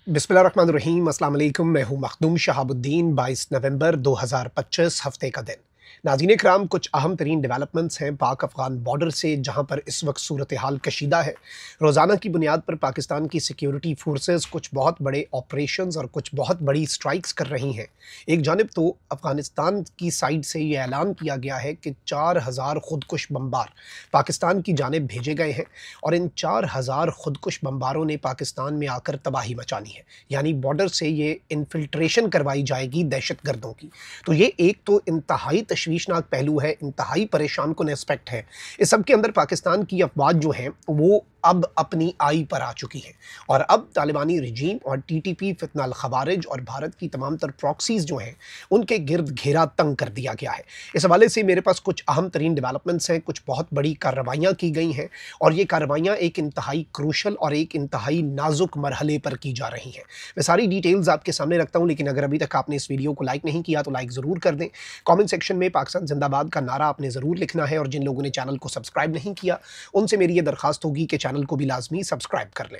बिस्मिल्लाहिर्रहमानिर्रहीम। अस्सलाम वालेकुम। मैं हूँ मखदूम शहाबुद्दीन। 22 नवंबर 2025 हफ्ते का दिन। नाज़रीन इकराम, कुछ अहम तरीन डेवलपमेंट्स हैं पाक अफ़गान बॉर्डर से, जहाँ पर इस वक्त सूरत हाल कशीदा है। रोज़ाना की बुनियाद पर पाकिस्तान की सिक्योरिटी फोर्सेस कुछ बहुत बड़े ऑपरेशंस और कुछ बहुत बड़ी स्ट्राइक्स कर रही हैं। एक जानिब तो अफ़गानिस्तान की साइड से ये ऐलान किया गया है कि 4000 खुदकुश बम्बार पाकिस्तान की जानिब भेजे गए हैं और इन 4000 खुदकुश बम्बारों ने पाकिस्तान में आकर तबाही मचानी है। यानी बॉर्डर से ये इन्फिल्ट्रेशन करवाई जाएगी दहशत गर्दों की। तो ये एक तो इंतहाई तशवीशनाक पहलू है, इंतहाई परेशान कुन एस्पेक्ट है। इस सब के अंदर पाकिस्तान की अफवाज जो हैं वो अब अपनी आई पर आ चुकी हैं और अब तालिबानी रजीम और टीटीपी, फितना अल खवारिज और भारत की तमाम तर प्रॉक्सीज़ जो हैं उनके गिर्द घेरा तंग कर दिया गया है। इस हवाले से मेरे पास कुछ अहम तरीन डेवलपमेंट्स हैं, कुछ बहुत बड़ी कार्रवाइयाँ की गई हैं और ये कार्रवाइयाँ एक इंतहाई क्रूशल और एक इंतहाई नाजुक मरहले पर की जा रही हैं। मैं सारी डिटेल्स आपके सामने रखता हूँ, लेकिन अगर अभी तक आपने इस वीडियो को लाइक नहीं किया तो लाइक ज़रूर कर दें। कमेंट सेक्शन में पाकिस्तान जिंदाबाद का नारा आपने ज़रूर लिखना है और जिन लोगों ने चैनल को सब्सक्राइब नहीं किया उनसे मेरी ये दरख्वास्त होगी कि चैनल को भी लाजमी सब्सक्राइब कर लें।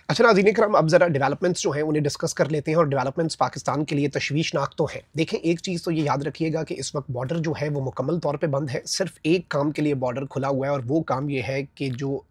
अच्छा नाज़रीन इकराम, अब ज़रा डेवलपमेंट्स जो हैं उन्हें डिस्कस कर लेते हैं और डेवलपमेंट्स पाकिस्तान के लिए तशवीशनाक तो हैं। देखें, एक चीज़ तो ये याद रखिएगा कि इस वक्त बॉर्डर जो है वो मुकम्मल तौर पे बंद है। सिर्फ एक काम के लिए बॉर्डर खुला हुआ है और वो काम ये है कि जो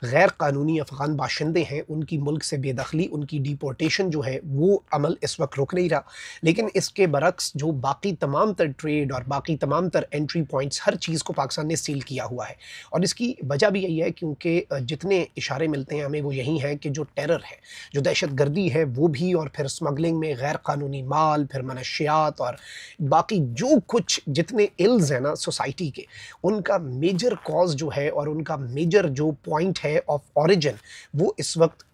गैर कानूनी अफ़गान बाशिंदे हैं उनकी मुल्क से बेदखली, उनकी डिपोर्टेशन जो है वो अमल इस वक्त रुक नहीं रहा। लेकिन इसके बरक्स जो बाकी तमाम तर ट्रेड और बाकी तमाम तर एंट्री पॉइंट्स, हर चीज़ को पाकिस्तान ने सील किया हुआ है। और इसकी वजह भी यही है क्योंकि जितने इशारे मिलते हैं हमें वो यही हैं कि जो टेरर है, जो दहशत गर्दी है वो भी, और फिर स्मगलिंग में गैर कानूनी माल, फिर मनशियात और बाकी जो कुछ जितने इल्स हैं ना सोसाइटी के, उनका मेजर कॉज जो है और उनका मेजर जो पॉइंट है ऑफ ओरिजिन वो इस वक्त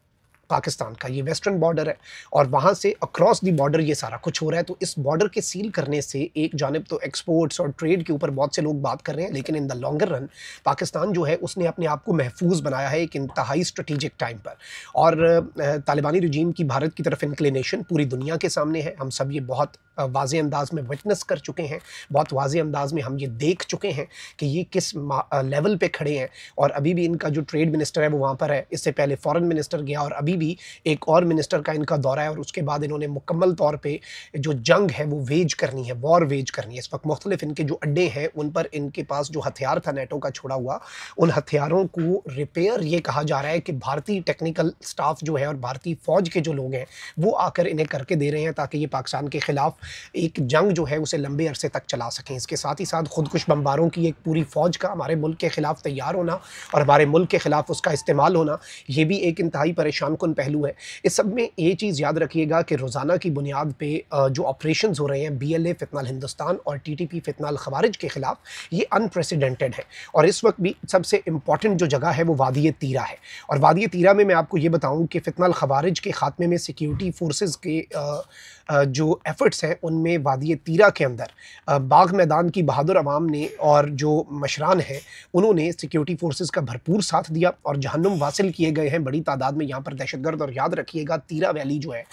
पाकिस्तान का ये वेस्टर्न बॉर्डर है और वहाँ से अक्रॉस दी बॉर्डर ये सारा कुछ हो रहा है। तो इस बॉर्डर के सील करने से एक जानिब तो एक्सपोर्ट्स और ट्रेड के ऊपर बहुत से लोग बात कर रहे हैं, लेकिन in the longer run Pakistan जो है उसने अपने आप को महफूज बनाया है एक इंतहाई स्ट्रेटेजिक टाइम पर। और तालिबानी रजीम की भारत की तरफ इंक्लिनेशन पूरी दुनिया के सामने है। हम सब ये बहुत वाज़े अंदाज में विटनेस कर चुके हैं, बहुत वाज़े अंदाज में हम ये देख चुके हैं कि ये किस लेवल पे खड़े हैं। और अभी भी इनका जो ट्रेड मिनिस्टर है वो वहाँ पर है, इससे पहले फॉरेन मिनिस्टर गया और अभी भी एक और मिनिस्टर का इनका दौरा है। और उसके बाद इन्होंने मुकम्मल तौर पे जो जंग है वो वेज करनी है, वॉर वेज करनी है। इस वक्त मुख्तलिफ इनके जो अड्डे हैं उन पर इनके पास जो हथियार था नेटो का छोड़ा हुआ, उन हथियारों को रिपेयर ये कहा जा रहा है कि भारतीय टेक्निकल स्टाफ जो है और भारतीय फ़ौज के जो लोग हैं वो आकर इन्हें करके दे रहे हैं ताकि ये पाकिस्तान के ख़िलाफ़ एक जंग जो है उसे लंबे अरसे तक चला सकें। इसके साथ ही साथ खुदकुश बम्बारों की एक पूरी फ़ौज का हमारे मुल्क के ख़िलाफ़ तैयार होना और हमारे मुल्क के ख़िलाफ़ उसका इस्तेमाल होना, ये भी एक इंतहाई परेशान कुन पहलू है। इस सब में ये चीज़ याद रखिएगा कि रोज़ाना की बुनियाद पे जो ऑपरेशंस हो रहे हैं BLA फितना अल हिंदुस्तान और TTP फितना अल खवारिज के ख़िलाफ़, ये अनप्रेसिडेंटेड है। और इस वक्त भी सबसे इम्पॉर्टेंट जो जगह है वो वादी तीरा है। और वादी तीरा में मैं आपको ये बताऊँ कि फितना अल खवारिज के ख़ात्मे में सिक्योरिटी फोर्सेस के जो एफ़र्ट्स हैं उनमें वादी तीरा के अंदर बाग मैदान की बहादुर अवाम ने और जो मशरान हैं उन्होंने सिक्योरिटी फोर्सेस का भरपूर साथ दिया और जहन्नुम वासिल किए गए हैं बड़ी तादाद में यहाँ पर दहशतगर्द। और याद रखिएगा, तीरा वैली जो है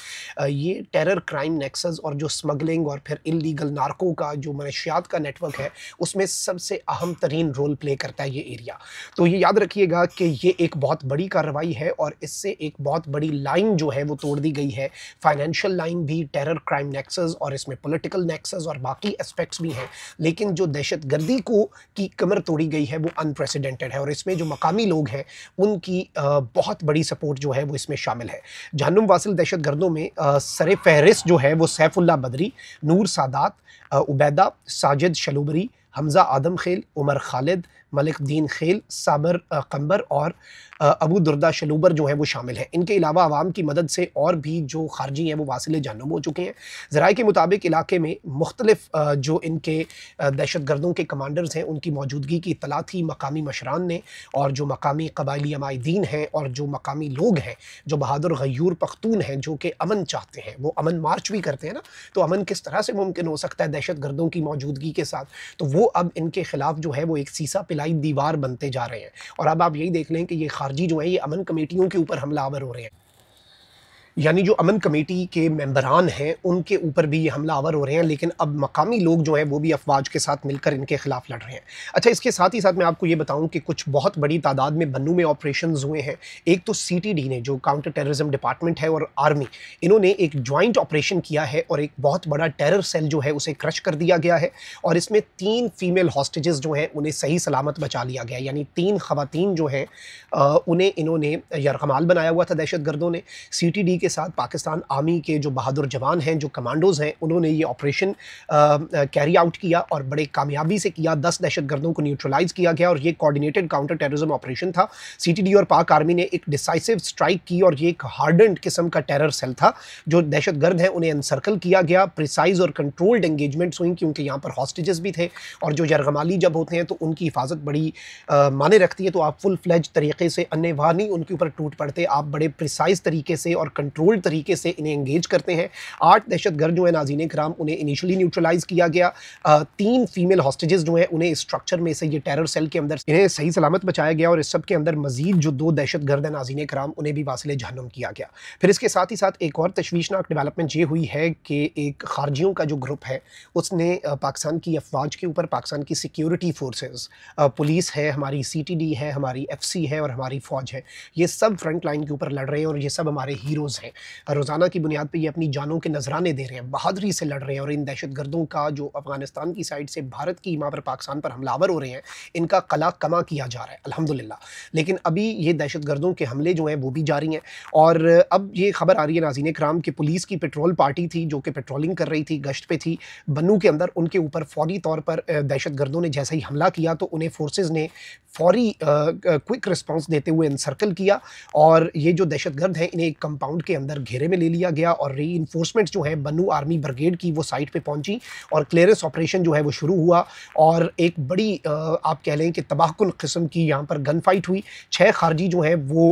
ये टेरर क्राइम नेक्सस और जो स्मगलिंग और फिर इलीगल नार्को का जो मनशियात का नेटवर्क है उसमें सबसे अहम तरीन रोल प्ले करता है ये एरिया। तो ये याद रखिएगा कि ये एक बहुत बड़ी कार्रवाई है और इससे एक बहुत बड़ी लाइन जो है वो तोड़ दी गई है, फाइनेंशियल लाइन भी, टेरर क्राइम नेक्सस और इसमें पॉलिटिकल नेक्सस और बाकी एस्पेक्ट्स भी हैं। लेकिन जो दहशत गर्दी को की कमर तोड़ी गई है वो अनप्रेसिडेंटेड है और इसमें जो मकामी लोग हैं उनकी बहुत बड़ी सपोर्ट जो है वो इसमें शामिल है। जहन्नुम वासिल दहशत गर्दों में सरे फहरिस्त जो है वो सैफुल्ला बदरी, नूर सादात, उबैदा, साजिद शलूबरी, हमज़ा आदम खेल, उमर खालिद, मलिक दीन खेल, साबर कंबर और अबू दुर्दा शलूबर जो हैं वो शामिल हैं। इनके अलावा आवाम की मदद से और भी जो खारजी हैं वो वासिल जहन्नुम हो चुके हैं। ज़राए के मुताबिक इलाके में मुख्तलिफ जो इनके दहशत गर्दों के कमांडर्स हैं उनकी मौजूदगी की इत्तला थी मकामी मशरान ने, और जो मकामी कबायली अमायदीन हैं और जो मकामी लोग हैं, जो बहादुर गयूर पख्तून हैं जो कि अमन चाहते हैं, वो अमन मार्च भी करते हैं ना। तो अमन किस तरह से मुमकिन हो सकता है दहशत गर्दों की मौजूदगी के साथ? तो वो अब इनके ख़िलाफ़ जो है वो एक सीसा पिलाई दीवार बनते जा रहे हैं। और अब आप यही देख लें कि ये खारजी जो है ये अमन कमेटियों के ऊपर हमलावर हो रहे हैं। यानी जो अमन कमेटी के मेंबरान हैं, उनके ऊपर भी ये हमलावर हो रहे हैं, लेकिन अब मकामी लोग जो हैं वो भी अफवाज के साथ मिलकर इनके खिलाफ लड़ रहे हैं। अच्छा, इसके साथ ही साथ मैं आपको ये बताऊं कि कुछ बहुत बड़ी तादाद में बन्नू में ऑपरेशंस हुए हैं। एक तो सीटीडी ने, जो काउंटर टेररिज्म डिपार्टमेंट है, और आर्मी, इन्होंने एक जॉइंट ऑपरेशन किया है और एक बहुत बड़ा टेरर सेल जो है उसे क्रश कर दिया गया है, और इसमें 3 फीमेल हॉस्टेजेस जो हैं उन्हें सही सलामत बचा लिया गया। यानी 3 खवातीन जो हैं उन्हें इन्होंने यरगमाल बनाया हुआ था दहशतगर्दों ने। सीटीडी के साथ पाकिस्तान आर्मी के जो बहादुर जवान हैं, जो कमांडोज़ हैं, उन्होंने ये ऑपरेशन कैरी आउट किया और बड़े कामयाबी से किया। 10 दहशतगर्दों को न्यूट्रलाइज़ किया गया और ये कोऑर्डिनेटेड काउंटर टेररिज्म ऑपरेशन था। सीटीडी और पाक आर्मी ने एक डिसाइसिव स्ट्राइक की और ये एक हार्डन्ड किस्म का टेरर सेल था। जो दहशतगर्द हैं उन्हें एनसर्कल किया गया, प्रिसाइज और कंट्रोल्ड एंगेजमेंट्स हुई, क्योंकि यहाँ पर हॉस्टेजेस भी थे, और जो यरगमाली जब होते हैं तो उनकी हिफाजत बड़ी माने रखती है। तो आप फुल फ्लेज तरीके से अन्नेवाह नहीं उनके ऊपर टूट पड़ते, आप बड़े प्रिसाइज तरीके से और कंट्रोल्ड तरीके से इन्हें एंगेज करते हैं। 8 दहशतगर्द जो है नाज़रीन कराम, उन्हें इनिशियली न्यूट्रलाइज किया गया। 3 फीमेल हॉस्टेजेस जो हैं उन्हें इस स्ट्रक्चर में से, ये टेरर सेल के अंदर, इन्हें सही सलामत बचाया गया, और इस सब के अंदर मजीद जो 2 दहशतगर्द हैं नाज़रीन कराम, उन्हें भी वासिले जहन्नुम किया गया। फिर इसके साथ ही साथ एक और तशवीशनाक डेवलपमेंट ये हुई है कि एक खारजियों का जो ग्रुप है उसने पाकिस्तान की अफवाज के ऊपर, पाकिस्तान की सिक्योरिटी फोर्सेस, पुलिस है हमारी, सीटीडी है हमारी, एफसी है और हमारी फ़ौज है, ये सब फ्रंट लाइन के ऊपर लड़ रहे हैं और ये सब हमारे हीरोज़ हैं। रोज़ाना की बुनियाद पे ये अपनी जानों के नजराने दे रहे हैं, बहादुरी से लड़ रहे हैं, और इन दहशतगर्दों का जो अफगानिस्तान की साइड से भारत की सीमा पर पाकिस्तान पर हमलावर हो रहे हैं, इनका कला कमा किया जा रहा है अल्हम्दुलिल्लाह। लेकिन अभी ये दहशतगर्दों के हमले जो हैं वो भी जारी हैं, और अब ये खबर आ रही है नाज़रीन कराम कि पुलिस की पेट्रोल पार्टी थी जो कि पेट्रोलिंग कर रही थी, गश्त पे थी बन्नू के अंदर, उनके ऊपर फौरी तौर पर दहशतगर्दों ने जैसे ही हमला किया तो उन्हें फोर्सेज ने फौरी क्विक रिस्पॉन्स देते हुए एनसर्कल किया, और ये जो दहशतगर्द हैं इन्हें एक कंपाउंड के अंदर घेरे में ले लिया गया, और रीइंफोर्समेंट जो है बन्नू आर्मी ब्रिगेड की वो साइट पे पहुंची, और क्लियरेंस ऑपरेशन जो है वो शुरू हुआ, और एक बड़ी आप कह लें कि तबाहकुन किस्म की यहाँ पर गन फाइट हुई। 6 खारजी जो हैं वो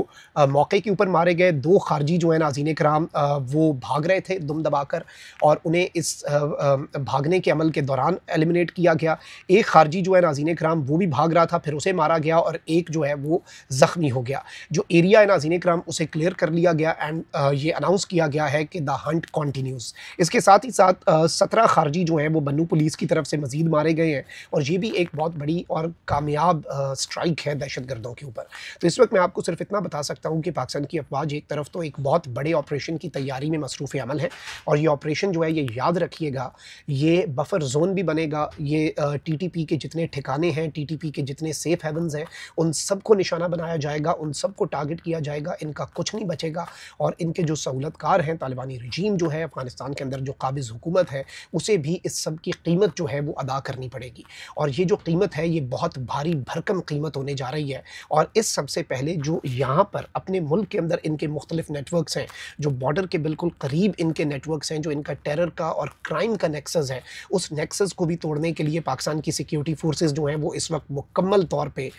मौके के ऊपर मारे गए। 2 खारजी जो है नाज़रीन कराम वो भाग रहे थे दुम दबाकर, और उन्हें इस भागने के अमल के दौरान एलिमिनेट किया गया। एक खारजी जो है नाज़रीन कराम वो भी भाग रहा था, फिर उसे मारा गया, और एक जो है वो ज़ख्मी हो गया। जो एरिया है नाज़रीन कराम उसे क्लियर कर लिया गया, एंड ये अनाउंस किया गया है कि द हंट कॉन्टीन्यूज़। इसके साथ ही साथ 17 खारजी जो हैं वो बन्नू पुलिस की तरफ से मज़ीद मारे गए हैं, और ये भी एक बहुत बड़ी और कामयाब स्ट्राइक है दहशतगर्दों के ऊपर। तो इस वक्त मैं आपको सिर्फ इतना बता सकता हूँ कि पाकिस्तान की अफवाज एक तरफ तो एक बहुत बड़े ऑपरेशन की तैयारी में मसरूफ़ अमल है, और ये ऑपरेशन जो है ये याद रखिएगा, ये बफर जोन भी बनेगा। ये टीटीपी के जितने ठिकाने हैं, टीटीपी के जितने सेफ हेवन्स हैं, उन सबको निशाना बनाया जाएगा, उन सबको टारगेट किया जाएगा, इनका कुछ नहीं बचेगा, और इनके जो सहूलतकार हैं, तालिबानी रजीम जो है अफगानिस्तान के अंदर जो काबिज़ हुकूमत है, उसे भी इस सब की कीमत जो है वो अदा करनी पड़ेगी। और ये जो कीमत है ये बहुत भारी भरकम कीमत होने जा रही है। और इस सबसे पहले जो यहाँ पर अपने मुल्क के अंदर इनके मुख्तलिफ नेटवर्क्स हैं, जो बॉर्डर के बिल्कुल करीब इनके नेटवर्क्स हैं, जो इनका टेरर का और क्राइम का नेक्सस है, उस नेक्सस को भी तोड़ने के लिए पाकिस्तान की सिक्योरिटी फोर्सेस जो हैं वो इस वक्त मुकम्मल तौर पे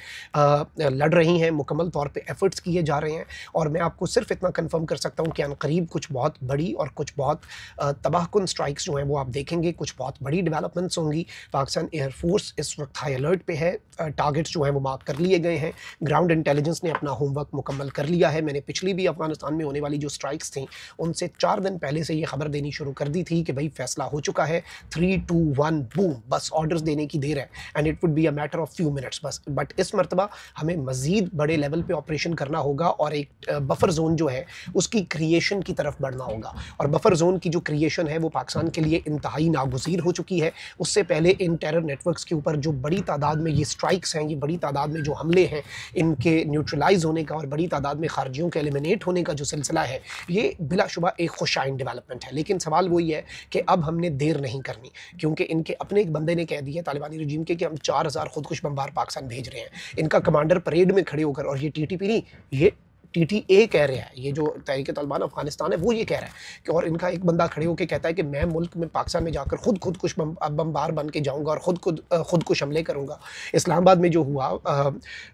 लड़ रही हैं, मुकम्मल तौर पे एफर्ट्स किए जा रहे हैं। और मैं आपको सिर्फ इतना कंफर्म कर सकता हूँ कि अनकरीब कुछ बहुत बड़ी और कुछ बहुत तबाहकुन स्ट्राइक्स जो हैं वो आप देखेंगे, कुछ बहुत बड़ी डेवलपमेंट्स होंगी। पाकिस्तान एयरफोर्स इस वक्त हाई अलर्ट पे है, टारगेट्स जो हैं वो मार्क कर लिए गए हैं, ग्राउंड इंटेलिजेंस ने अपना होमवर्क मुकम्मल कर लिया है। मैंने पिछली भी अफगानिस्तान में होने वाली जो स्ट्राइक्स थी उनसे 4 दिन पहले से ये खबर देनी शुरू कर दी थी कि भाई फैसला हो चुका है, 3, 2, 1 बूम, बस ऑर्डर्स देने की देर है, and it would be a matter of few minutes बस। बट इस मरतबा हमें मज़ीद बड़े लेवल पे ऑपरेशन करना होगा, और एक बफर जोन जो है उसकी क्रिएशन की तरफ बढ़ना होगा। और बफर जोन की जो क्रिएशन है वो पाकिस्तान के लिए इंतहाई नागुज़ीर हो चुकी है। उससे पहले इन टेरर नेटवर्क्स के ऊपर जो बड़ी तादाद में ये स्ट्राइक्स हैं, ये बड़ी तादाद में जो हमले हैं, इनके न्यूट्रलाइज होने का और बड़ी तादाद में खारजियों के एलिमिनेट होने का जो सिलसिला है, ये बिलाशुबा एक खुशाइन डेवलपमेंट है। लेकिन सवाल वही है कि अब हमने देर नहीं करनी, क्योंकि इनके अपने एक बंदे ने कह दिया तालिबानी रजीम के कि हम 4000 खुदकुश बमबार पाकिस्तान भेज रहे हैं। इनका कमांडर परेड में खड़े होकर, और ये टीटीपी नहीं, ये टीटीए कह रहा है, ये जो तहरीक तालिबान अफगानिस्तान है वो ये कह रहा है कि, और इनका एक बंदा खड़े होकर कहता है कि मैं मुल्क में पाकिस्तान में जाकर खुद कुछ बमबार बन के जाऊंगा और खुद कुछ हमले करूंगा। इस्लामाबाद में जो हुआ,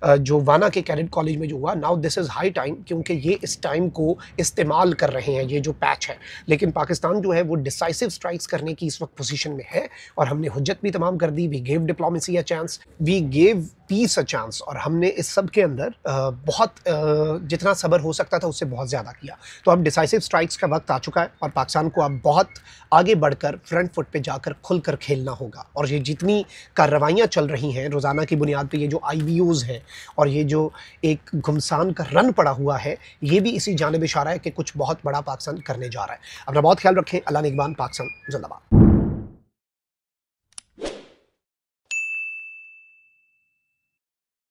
जो वाना के कैडेट कॉलेज में जो हुआ, now this is high time, क्योंकि ये इस टाइम को इस्तेमाल कर रहे हैं, ये जो पैच है। लेकिन पाकिस्तान जो है वो डिसाइसिव स्ट्राइक्स करने की इस वक्त पोजीशन में है, और हमने हुज्जत भी तमाम कर दी। We gave diplomacy a chance, we gave peace a chance, और हमने इस सब के अंदर बहुत जितना सब्र हो सकता था उससे बहुत ज़्यादा किया। तो अब डिसाइसिव स्ट्राइक्स का वक्त आ चुका है और पाकिस्तान को अब बहुत आगे बढ़कर फ्रंट फुट पे जाकर खुलकर खेलना होगा। और ये जितनी कार्रवाइयाँ चल रही हैं रोज़ाना की बुनियाद पे, ये जो IVOs हैं और ये जो एक घुमसान का रन पड़ा हुआ है, ये भी इसी जानिब इशारा है कि कुछ बहुत बड़ा पाकिस्तान करने जा रहा है। अपना बहुत ख्याल रखें। अल्लाह निगहबान। पाकिस्तान जिंदाबाद।